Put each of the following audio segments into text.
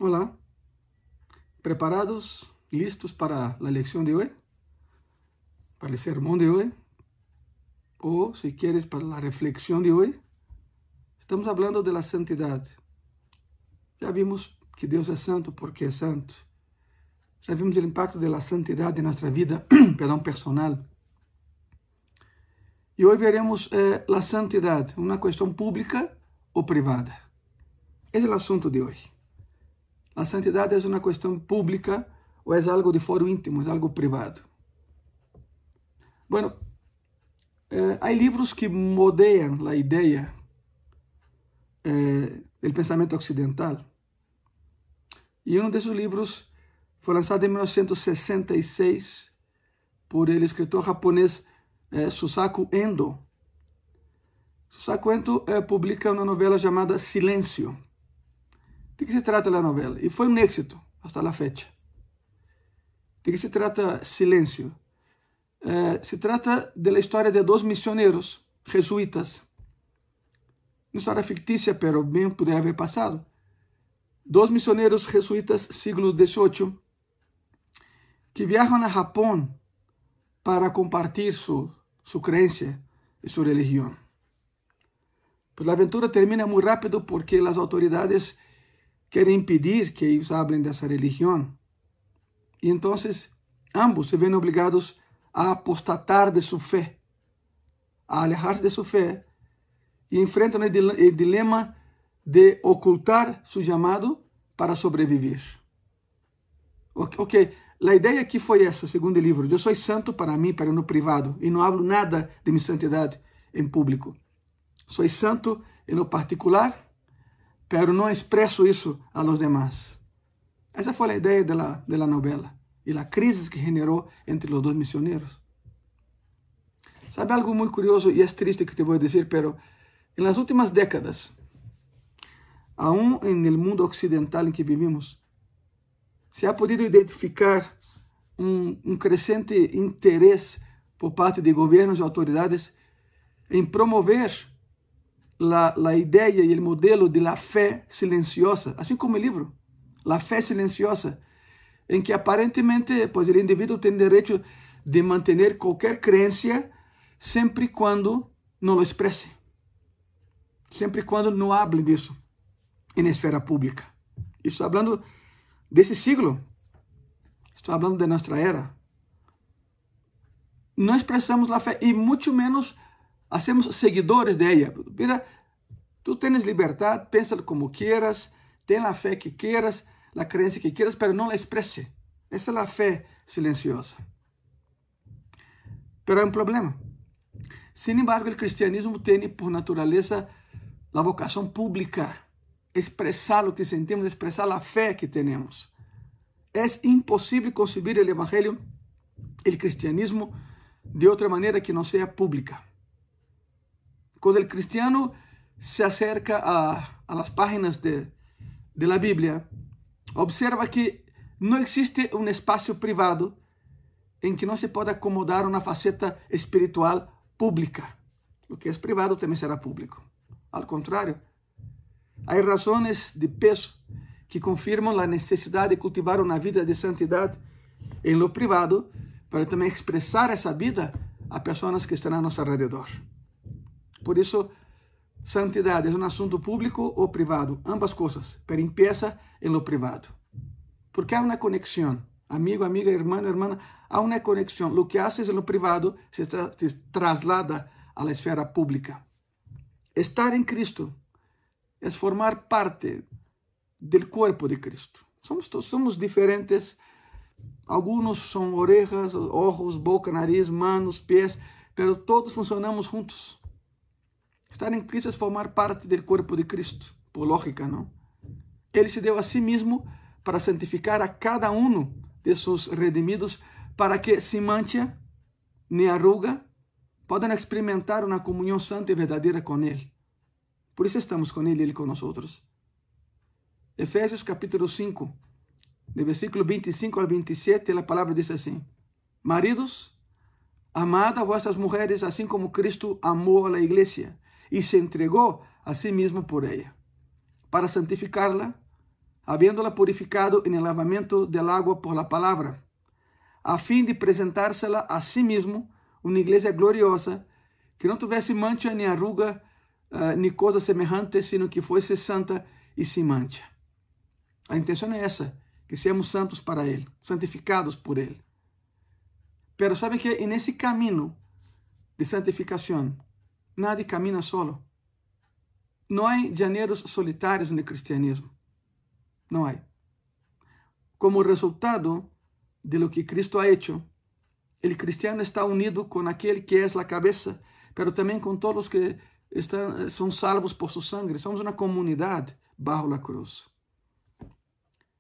Olá, ¿preparados, listos para la lección de hoy? Para el sermón de hoy? O, si quieres, para la reflexión de hoy? Estamos hablando de la santidad. Ya vimos que Dios es santo porque es santo. Já vimos o impacto da santidade em nossa vida personal. E hoje veremos a santidade, uma questão pública ou privada. Esse é o assunto de hoje. A santidade é uma questão pública ou é algo de foro íntimo, é algo privado? Bueno, há livros que modeiam a ideia do pensamento ocidental. E um desses livros foi lançado em 1966 por el escritor japonês Susaku Endo. Susaku Endo publica uma novela chamada Silêncio. De que se trata a novela? E foi um êxito hasta a fecha. De que se trata Silêncio? Se trata da história de dois missioneiros jesuítas. Uma história fictícia, pero bem poderia haver passado. Dois missioneiros jesuítas século XVIII que viajam a Japão para compartilhar sua crença e sua religião. Pues a aventura termina muito rápido porque as autoridades querem impedir que eles hablen dessa religião. E então, ambos se veem obrigados a apostatar de sua fé, a alejar-se de sua fé e enfrentam o dilema de ocultar seu chamado para sobreviver. Ok, a ideia aqui foi essa, segundo o livro. Eu sou santo para mim, para no privado, e não hablo nada de minha santidade em público. Sou santo em lo particular, pero não expresso isso a los demás. Essa foi a ideia da novela e a crise que generou entre os dois missioneiros. Sabe algo muito curioso e é triste que te vou dizer, pero em las últimas décadas, aún no mundo ocidental em que vivimos, se ha podido identificar um crescente interesse por parte de governos e autoridades em promover a ideia e o modelo de la fé silenciosa, assim como o livro, la fé silenciosa, em que aparentemente pues, o indivíduo tem direito de manter qualquer crença sempre quando não lo expresse, sempre quando não hable disso em esfera pública. Estou falando desse siglo, estou falando de nossa era. Não expressamos a fé e muito menos hacemos seguidores de ella. Mira, tú tienes libertad, pensa como quieras, ten la fe que quieras, la creencia que quieras, pero no la exprese. Esa es la fe silenciosa. Pero hay un problema. Sin embargo, el cristianismo tiene por naturaleza la vocación pública, expresar lo que sentimos, expresar la fe que tenemos. Es imposible concebir el evangelio, el cristianismo, de otra manera que no sea pública. Cuando el cristiano se acerca a las páginas de la Biblia, observa que no existe un espacio privado en que no se pueda acomodar una faceta espiritual pública. Lo que es privado también será público. Al contrario, hay razones de peso que confirman la necesidad de cultivar una vida de santidad en lo privado, pero también expresar esa vida a personas que están a nuestro alrededor. Por isso, santidade é um assunto público ou privado, ambas coisas, pero empieza en lo privado. Porque há uma conexão, amigo, amiga, hermano, hermana, há uma conexão. Lo que haces en lo privado se traslada a la esfera pública. Estar em Cristo é formar parte del cuerpo de Cristo. Somos diferentes, alguns são orejas, ojos, boca, nariz, manos, pés, pero todos funcionamos juntos. Estar em Cristo é formar parte do corpo de Cristo, por lógica, não? Ele se deu a si mesmo para santificar a cada um de seus redimidos, para que, sem mancha nem arruga, possam experimentar uma comunhão santa e verdadeira com Ele. Por isso estamos com Ele e Ele com nós. Efésios capítulo 5, de versículo 25 ao 27, a palavra diz assim: Maridos, amad a vuestras mujeres, assim como Cristo amou a la iglesia y se entregó a sí mismo por ella, para santificarla, habiéndola purificado en el lavamiento del agua por la palabra, a fin de presentársela a sí mismo una iglesia gloriosa, que no tuviese mancha ni arruga ni cosa semejante, sino que fuese santa y sin mancha. La intención es esa, que seamos santos para Él, santificados por Él. Pero sabe que en ese camino de santificación, nadie camina solo. No hay llaneros solitarios en el cristianismo. No hay. Como resultado de lo que Cristo ha hecho, el cristiano está unido con aquel que es la cabeza, pero también con todos los que son salvos por su sangre. Somos una comunidad bajo la cruz.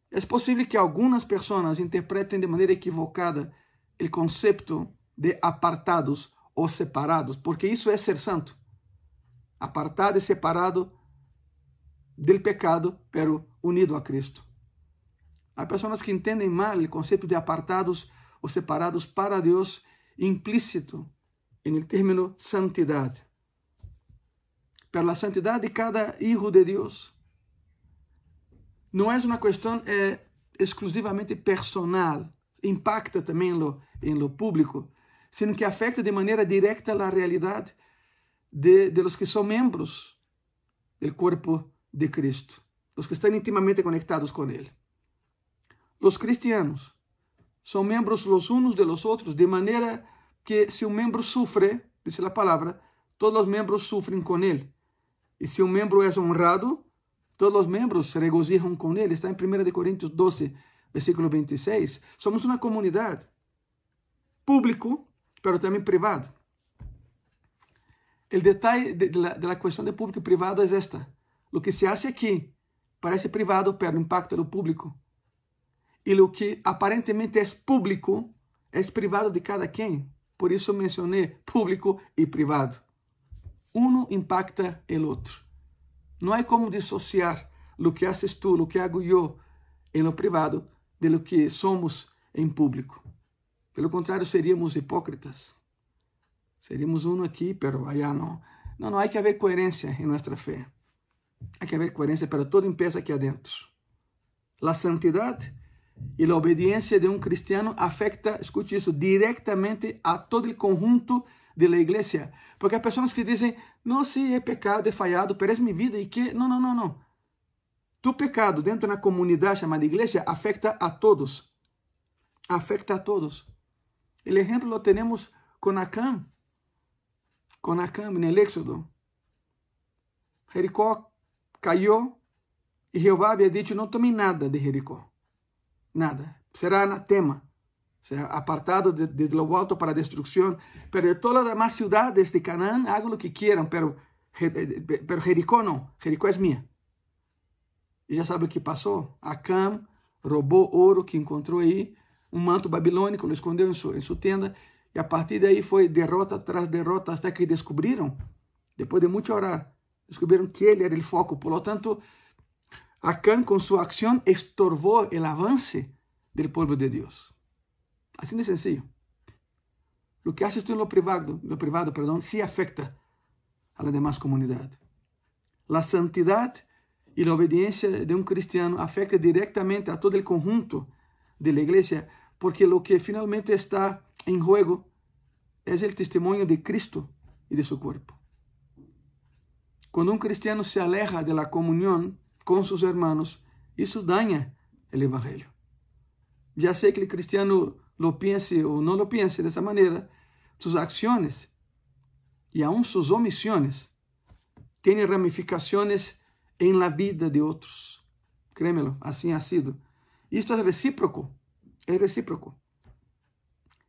Es posible que algunas personas interpreten de manera equivocada el concepto de apartados o separados, porque eso es ser santo. Apartado y separado del pecado, pero unido a Cristo. Hay personas que entienden mal el concepto de apartados o separados para Dios implícito en el término santidad. Pero la santidad de cada hijo de Dios no es una cuestión exclusivamente personal, impacta también en lo público, sino que afecta de manera directa la realidad de los que son miembros del cuerpo de Cristo, los que están íntimamente conectados con Él. Los cristianos son miembros los unos de los otros, de manera que si un miembro sufre, dice la palabra, todos los miembros sufren con Él. Y si un miembro es honrado, todos los miembros se regocijan con Él. Está en 1 Corintios 12, versículo 26. Somos una comunidad, público, pero también privado. El detalle de la cuestión de público y privado es esta. Lo que se hace aquí parece privado, pero impacta lo público. Y lo que aparentemente es público es privado de cada quien. Por eso mencioné público y privado. Uno impacta el otro. No hay como disociar lo que haces tú, lo que hago yo en lo privado de lo que somos en público. De lo contrario, seríamos hipócritas. Seríamos uno aquí, pero allá no. No, hay que haber coherencia en nuestra fe. Hay que haber coherencia, pero todo empieza aquí adentro. La santidad y la obediencia de un cristiano afecta, escuche eso, directamente a todo el conjunto de la iglesia. Porque hay personas que dicen, no, sí, he pecado, he fallado, pero es mi vida y que... No. Tu pecado dentro de una comunidad llamada iglesia afecta a todos. Afecta a todos. El ejemplo lo tenemos con Acán. Con Acán en el Éxodo. Jericó cayó y Jehová había dicho, no tome nada de Jericó. Nada. Será anatema. Será apartado de lo alto para destrucción. Pero de todas las demás ciudades de Canaán, hagan lo que quieran, pero Jericó no. Jericó es mía. E já sabe o que passou? Acã roubou ouro que encontrou aí, um manto babilônico, lo escondeu em sua tenda, e a partir daí foi derrota tras derrota, até que descobriram, depois de muito orar, descobriram que ele era o foco. Por lo tanto, Acã, com sua ação, estorbou o avance do povo de Deus. Assim de sencillo. O que haces tú en lo privado, sí afecta a la demás comunidad. La santidad y la obediencia de un cristiano afecta directamente a todo el conjunto de la iglesia, porque lo que finalmente está en juego es el testimonio de Cristo y de su cuerpo. Cuando un cristiano se aleja de la comunión con sus hermanos, eso daña el evangelio. Ya sea que el cristiano lo piense o no lo piense de esa manera, sus acciones y aún sus omisiones tienen ramificaciones en la vida de otros. Créemelo, así ha sido. Y esto es recíproco,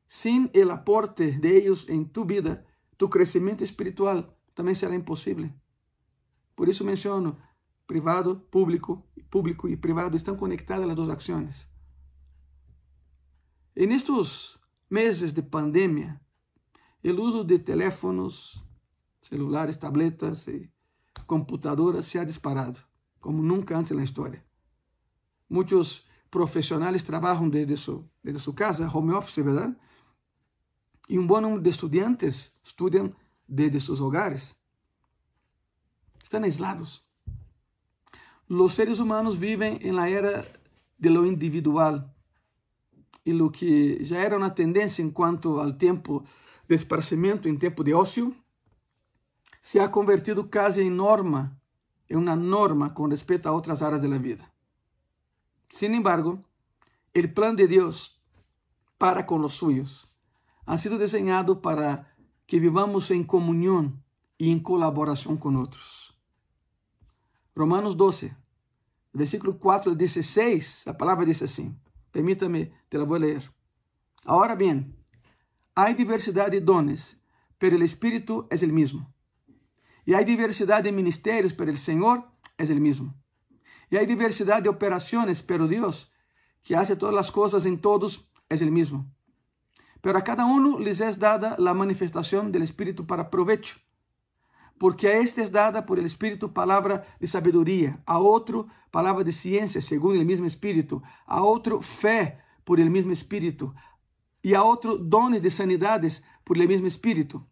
Sin el aporte de ellos en tu vida, tu crecimiento espiritual también será imposible. Por eso menciono, privado, público y privado están conectadas las dos acciones. En estos meses de pandemia, el uso de teléfonos, celulares, tabletas y computadoras se ha disparado, como nunca antes en la historia. Muchos profesionales trabajan desde su casa, home office, ¿verdad? Y un buen número de estudiantes estudian desde sus hogares. Están aislados. Los seres humanos viven en la era de lo individual y lo que ya era una tendencia en cuanto al tiempo de esparcimiento, en tiempo de ocio, se ha convertido casi en norma, en una norma con respecto a otras áreas de la vida. Sin embargo, el plan de Dios para con los suyos ha sido diseñado para que vivamos en comunión y en colaboración con otros. Romanos 12, versículo 4 al 16, la palabra dice así. Permítame, te la voy a leer. Ahora bien, hay diversidad de dones, pero el Espíritu es el mismo. Y hay diversidad de ministerios, pero el Señor es el mismo. Y hay diversidad de operaciones, pero Dios, que hace todas las cosas en todos, es el mismo. Pero a cada uno les es dada la manifestación del Espíritu para provecho. Porque a este es dada por el Espíritu palabra de sabiduría, a otro palabra de ciencia según el mismo Espíritu, a otro fe por el mismo Espíritu, y a otro dones de sanidades por el mismo Espíritu,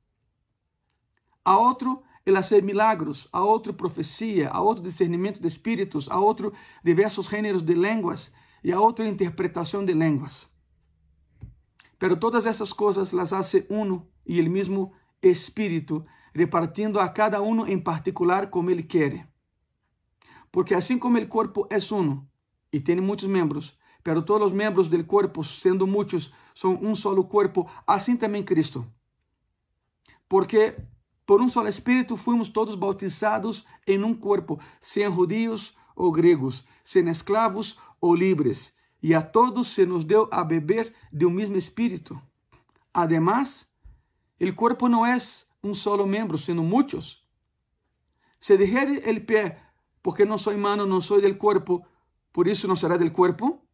a otro el hacer milagros, a otro profecía, a otro discernimiento de espíritus, a otro diversos géneros de lenguas y a otro interpretación de lenguas. Pero todas esas cosas las hace uno y el mismo Espíritu, repartiendo a cada uno en particular como Él quiere. Porque así como el cuerpo es uno y tiene muchos miembros, pero todos los miembros del cuerpo, siendo muchos, son un solo cuerpo, así también Cristo. Porque por un solo Espíritu fuimos todos bautizados en un cuerpo, sean judíos o griegos, sean esclavos o libres, y a todos se nos dio a beber de un mismo Espíritu. Además, el cuerpo no es un solo miembro, sino muchos. Se dijere el pie, porque no soy mano, no soy del cuerpo, por eso no será del cuerpo.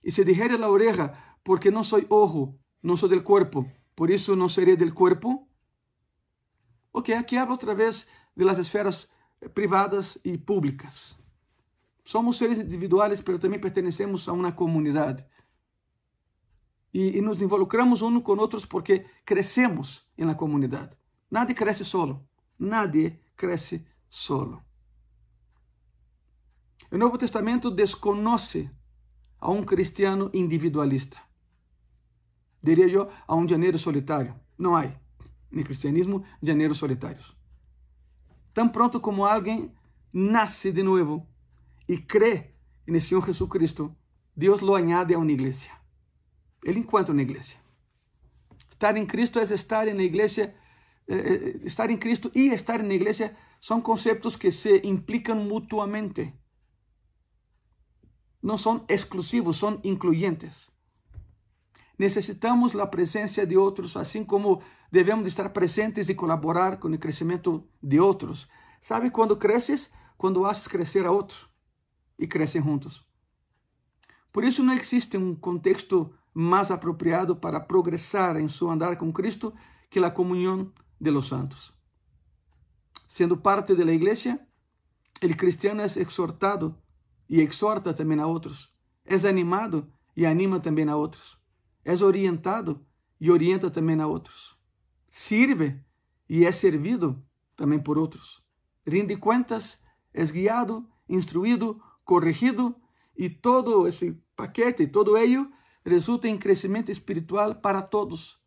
Y se dijere la oreja, porque no soy ojo, no soy del cuerpo, por eso no seré del cuerpo. Ok, aquí hablo otra vez de las esferas privadas y públicas. Somos seres individuales, pero también pertenecemos a una comunidad. Y nos involucramos unos con otros porque crecemos en la comunidad. Nadie crece solo. Nadie crece solo. El Nuevo Testamento desconoce a un cristiano individualista. Diría yo, a un llanero solitario. No hay en el cristianismo llaneros solitarios. Tan pronto como alguien nace de nuevo y cree en el Señor Jesucristo, Dios lo añade a una iglesia. Él encuentra una iglesia. Estar en Cristo es estar en la iglesia. Estar en Cristo y estar en la iglesia son conceptos que se implican mutuamente. No son exclusivos, son incluyentes. Necesitamos la presencia de otros, así como debemos de estar presentes y colaborar con el crecimiento de otros. ¿Sabe cuándo creces? Cuando haces crecer a otro y crecen juntos. Por eso no existe un contexto más apropiado para progresar en su andar con Cristo que la comunión de los santos. Siendo parte de la iglesia, el cristiano es exhortado y exhorta también a otros. Es animado y anima también a otros. Es orientado y orienta también a otros. Sirve y es servido también por otros. Rinde cuentas, es guiado, instruido, corregido, y todo ese paquete, todo ello resulta en crecimiento espiritual para todos,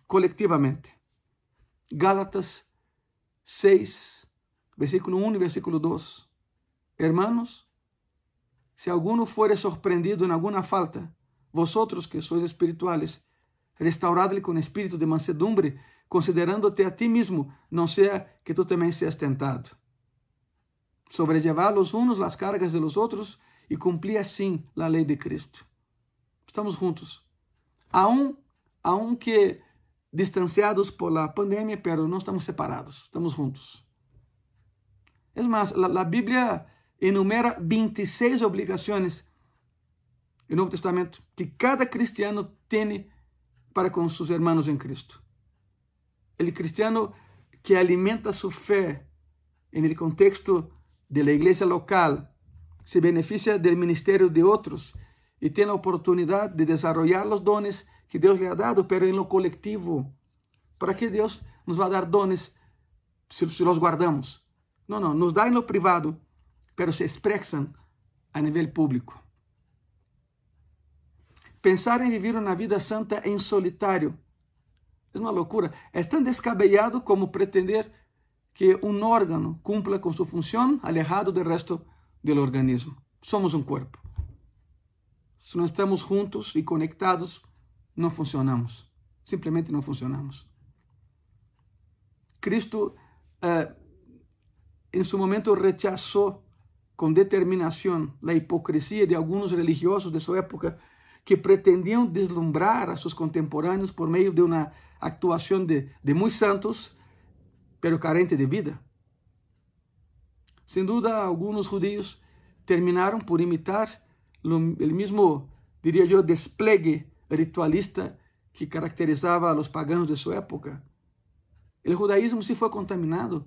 colectivamente. Gálatas 6, versículo 1 y versículo 2. Hermanos, si alguno fuere sorprendido en alguna falta, vosotros que sois espirituales, restauradle con espíritu de mansedumbre, considerándote a ti mismo, no sea que tú también seas tentado. Sobrellevad los unos las cargas de los otros y cumplid así la ley de Cristo. Estamos juntos. Aunque distanciados por la pandemia, pero no estamos separados, estamos juntos. Es más, la Biblia enumera 26 obligaciones en el Nuevo Testamento que cada cristiano tiene para con sus hermanos en Cristo. El cristiano que alimenta su fe en el contexto de la iglesia local se beneficia del ministerio de otros y tiene la oportunidad de desarrollar los dones que Dios le ha dado, pero en lo colectivo. ¿Para qué Dios nos va a dar dones si los guardamos? No, nos da en lo privado pero se expresan a nivel público. Pensar em viver uma vida santa em solitário é uma loucura. É tão descabellado como pretender que um órgano cumpla com sua função alejado do resto do organismo. Somos um corpo. Se não estamos juntos e conectados, não funcionamos. Simplesmente não funcionamos. Cristo, em seu momento, rechazou com determinação a hipocrisia de alguns religiosos de sua época que pretendiam deslumbrar a seus contemporâneos por meio de uma actuação de muito santos, pero carente de vida. Sem dúvida, alguns judeus terminaram por imitar o mesmo, diria eu, despliegue ritualista que caracterizava a los paganos de sua época. O judaísmo se foi contaminado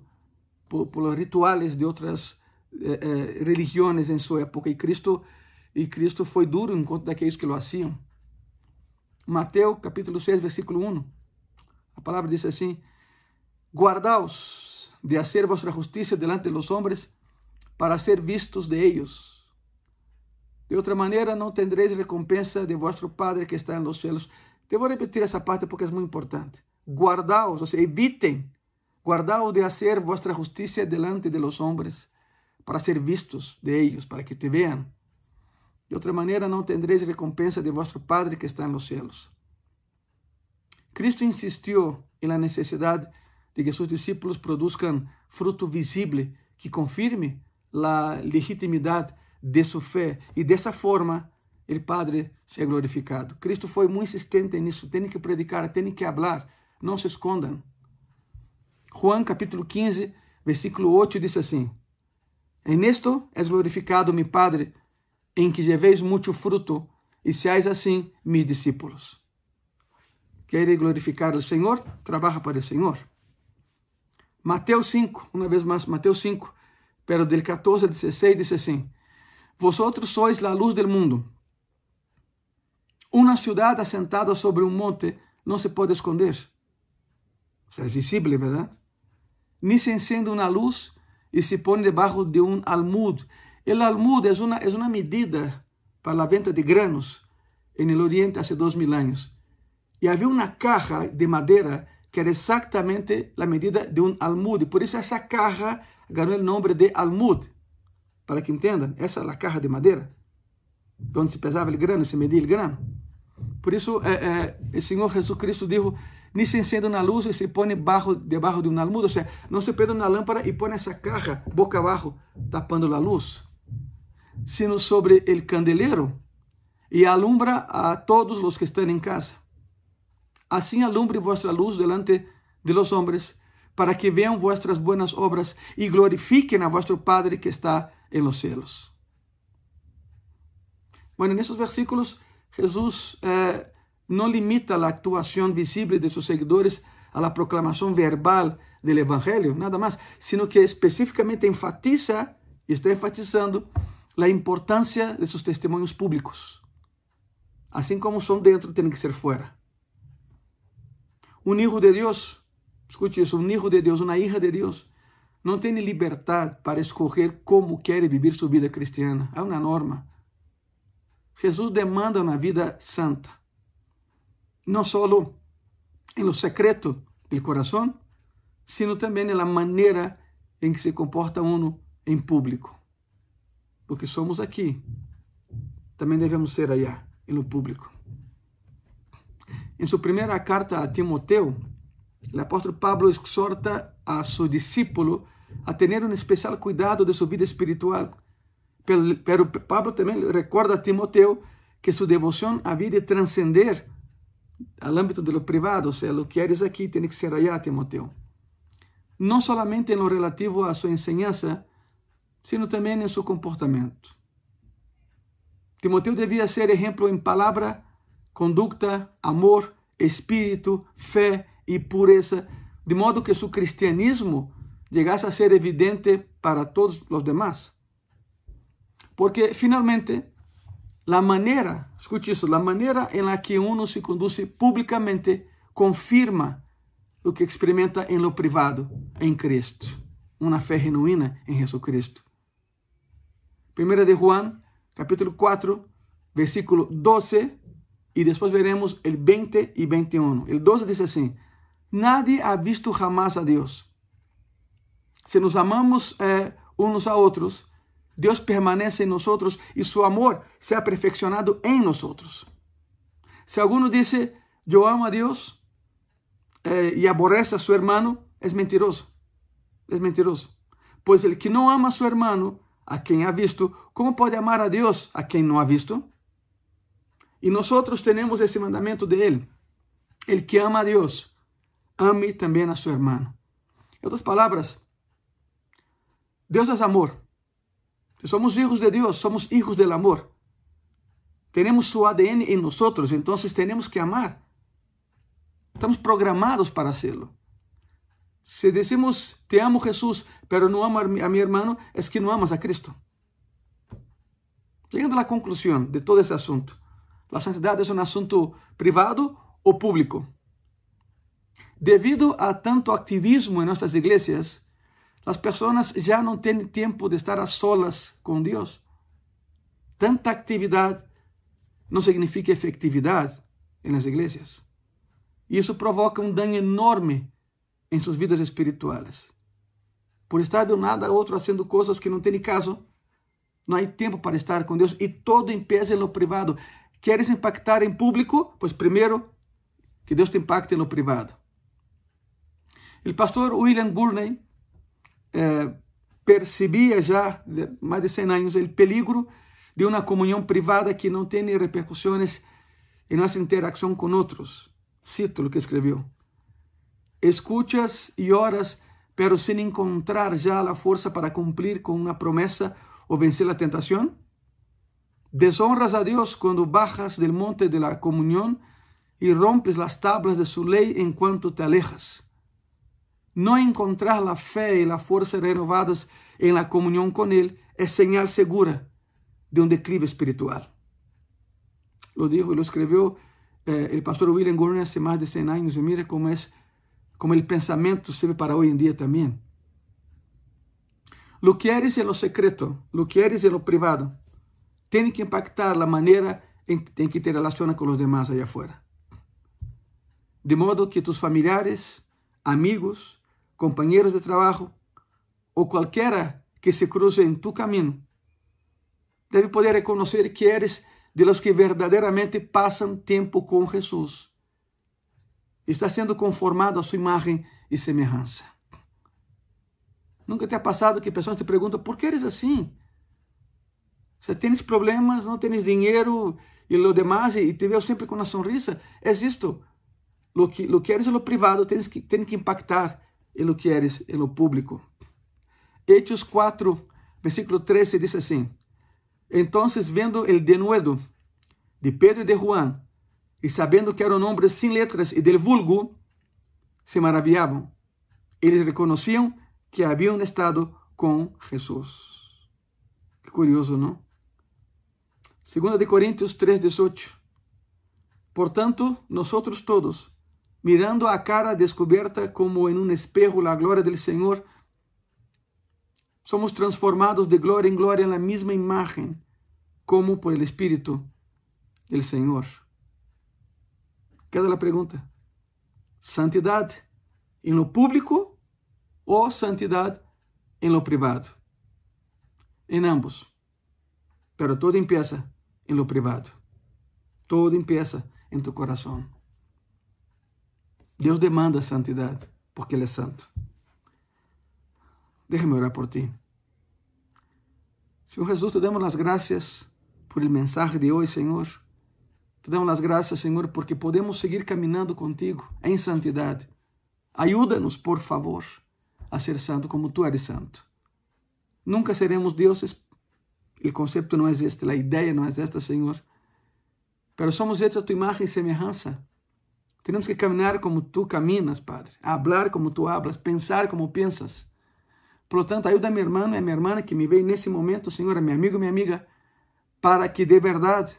por los rituales de outras religiões em sua época, e Cristo foi duro em contra daqueles que lo haciam. Mateus capítulo 6, versículo 1. A palavra diz assim: guardaos de hacer vuestra justicia delante de los hombres para ser vistos de ellos. De outra maneira, não tendréis recompensa de vuestro Padre que está en los cielos. Eu vou repetir essa parte porque é muito importante. Guardaos, ou seja, evitem, guardaos de hacer vuestra justicia delante de los hombres para ser vistos de ellos, para que te vean. De outra maneira, não tendréis recompensa de vuestro Padre que está en los cielos. Cristo insistiu em la necessidade de que seus discípulos produzcan fruto visible que confirme la legitimidade de sua fé, e dessa forma o Padre seja glorificado. Cristo foi muito insistente nisso. Tem que predicar, tem que falar, não se escondam. Juan capítulo 15, versículo 8 diz assim: en esto es glorificado mi Padre, en que llevéis mucho fruto e seáis assim mis discípulos. Quer glorificar o Senhor? Trabalha para o Senhor. Mateus 5, uma vez mais, Mateus 5, pero del 14 al 16 diz assim: vosotros sois la luz del mundo. Uma ciudad assentada sobre um monte não se pode esconder. O sea, es visible, ¿verdad? Ni se enciende uma luz e se põe debaixo de um almud. El almud é uma medida para a venta de granos en el Oriente hace 2000 anos. E havia uma caja de madeira que era exatamente a medida de um almud. Por isso essa caja ganhou o nome de almud. Para que entendam, essa é a caja de madeira, onde se pesava o grano, se media o grano. Por isso, o Senhor Jesus Cristo disse: ni se encende uma luz e se põe debaixo de um almud. Ou seja, não se pega uma lâmpada e põe essa caja boca abaixo, tapando a luz, sino sobre o candelero e alumbra a todos os que estão em casa. Assim alumbre vuestra luz delante de los hombres, para que vean vuestras buenas obras e glorifiquen a vuestro Padre que está en los cielos. Bueno, en esos versículos Jesús no limita a actuación visible de sus seguidores a la proclamación verbal del Evangelio, nada más, sino que específicamente enfatiza y está enfatizando la importancia de sus testimonios públicos. Así como son dentro, tienen que ser fuera. Un hijo de Dios, escute isso, um hijo de Deus, uma hija de Deus, não tem liberdade para escolher como quer viver sua vida cristiana. Há uma norma. Jesus demanda uma vida santa. Não só em lo secreto do coração, sino também na maneira em que se comporta uno em público. Porque somos aqui, também devemos ser allá, no público. Em sua primeira carta a Timoteo, o apóstolo Pablo exorta a seu discípulo a ter um especial cuidado de sua vida espiritual. Pero Pablo também recorda a Timoteo que sua devoção havia de transcender ao âmbito de lo privado, ou seja, lo que eres aqui tem que ser allá, Timoteo. Não solamente em lo relativo a sua enseñança, sino também em seu comportamento. Timoteo devia ser exemplo em palavra, conduta, amor, espírito, fé e pureza, de modo que seu cristianismo llegasse a ser evidente para todos os demás. Porque, finalmente, a maneira, escute isso, a maneira em la que uno se conduz publicamente confirma o que experimenta em lo privado, em Cristo. Uma fé genuína em Jesus Cristo. Primera de Juan, capítulo 4, versículo 12, y después veremos el 20 y 21. El 12 dice así: nadie ha visto jamás a Dios. Si nos amamos unos a otros, Dios permanece en nosotros y su amor se ha perfeccionado en nosotros. Si alguno dice, yo amo a Dios y aborrece a su hermano, es mentiroso. Es mentiroso. Pues el que no ama a su hermano, a quien ha visto, ¿cómo puede amar a Dios a quien no ha visto? Y nosotros tenemos ese mandamiento de Él. El que ama a Dios, ame también a su hermano. En otras palabras, Dios es amor. Si somos hijos de Dios, somos hijos del amor. Tenemos su ADN en nosotros, entonces tenemos que amar. Estamos programados para hacerlo. Si decimos, te amo Jesús, pero no amo a mi hermano, es que no amas a Cristo. Llegando a la conclusión de todo ese asunto, ¿la santidad es un asunto privado o público? Debido a tanto activismo en nuestras iglesias, las personas ya no tienen tiempo de estar a solas con Dios. Tanta actividad no significa efectividad en las iglesias. Y eso provoca un daño enorme en sus vidas espirituales. Por estar de un lado a otro haciendo cosas que no tienen caso, no hay tiempo para estar con Dios y todo empieza en lo privado. ¿Quieres impactar en público? Pues primero que Dios te impacte en lo privado. El pastor William Gurney percibía ya de más de 100 años el peligro de una comunión privada que no tiene repercusiones en nuestra interacción con otros. Cito lo que escribió: escuchas y oras, pero sin encontrar ya la fuerza para cumplir con una promesa o vencer la tentación. Deshonras a Dios cuando bajas del monte de la comunión y rompes las tablas de su ley en cuanto te alejas. No encontrar la fe y la fuerza renovadas en la comunión con Él es señal segura de un declive espiritual. Lo dijo y lo escribió el pastor William Gurney hace más de 100 años, y mira cómo el pensamiento sirve para hoy en día también. Lo que eres en lo secreto, lo que eres en lo privado, tiene que impactar la manera en que te relacionas con los demás allá afuera. De modo que tus familiares, amigos, compañeros de trabajo o cualquiera que se cruce en tu camino debe poder reconocer que eres de los que verdaderamente pasan tiempo con Jesús. Está siendo conformado a su imagen y semejanza. ¿Nunca te ha pasado que personas te preguntan, ¿por qué eres así? O sea, ¿tienes problemas? ¿No tienes dinero? Y lo demás, y te veo siempre con una sonrisa. Es esto. Lo que eres en lo privado tiene que impactar en lo que eres en lo público. Hechos 4, versículo 13 dice así: entonces, viendo el denuedo de Pedro y de Juan, y sabiendo que eran hombres sin letras y del vulgo, se maravillaban. Ellos reconocían que habían estado con Jesús. Qué curioso, ¿no? 2 Corintios 3:18. Por tanto, nosotros todos, mirando a cara descubierta como en un espejo la gloria del Señor, somos transformados de gloria en gloria en la misma imagen, como por el Espíritu del Señor. Queda la pregunta: ¿santidad en lo público o santidad en lo privado? En ambos. Pero todo empieza en lo privado. Todo empieza en tu corazón. Dios demanda santidad porque Él es santo. Déjame orar por ti. Señor Jesús, te damos las gracias por el mensaje de hoy, Señor. Te damos las gracias, Señor, porque podemos seguir caminando contigo en santidad. Ayúdanos, por favor, a ser santo como tú eres santo. Nunca seremos dioses. El concepto no es este, la idea no es esta, Señor. Pero somos hechos a tu imagen y semejanza. Tenemos que caminar como tú caminas, Padre. Hablar como tú hablas, pensar como piensas. Por lo tanto, ayuda a mi hermano y a mi hermana que me ve en ese momento, Señor, a mi amigo y mi amiga, para que de verdad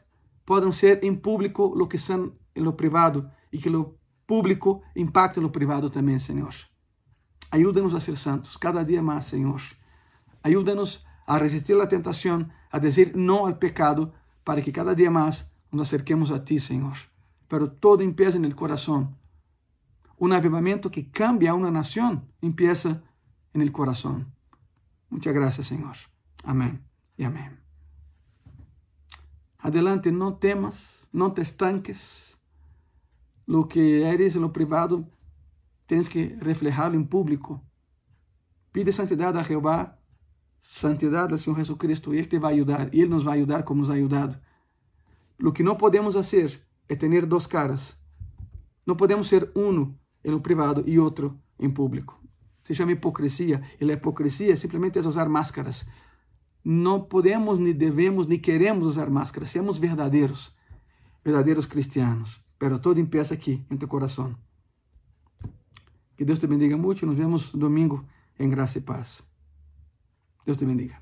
puedan ser en público lo que son en lo privado y que lo público impacte en lo privado también, Señor. Ayúdanos a ser santos cada día más, Señor. Ayúdanos a resistir la tentación, a decir no al pecado, para que cada día más nos acerquemos a ti, Señor. Pero todo empieza en el corazón. Un avivamiento que cambia a una nación empieza en el corazón. Muchas gracias, Señor. Amén y amén. Adelante, no temas, no te estanques. Lo que eres en lo privado, tienes que reflejarlo en público. Pide santidad a Jehová, santidad al Señor Jesucristo, y Él te va a ayudar, y Él nos va a ayudar como nos ha ayudado. Lo que no podemos hacer es tener dos caras. No podemos ser uno en lo privado y otro en público. Se llama hipocresía, y la hipocresía simplemente es usar máscaras. No podemos, ni debemos, ni queremos usar máscaras. Seamos verdaderos cristianos. Pero todo empieza aquí, en tu corazón. Que Deus te bendiga mucho. Nos vemos domingo en gracia y paz. Deus te bendiga.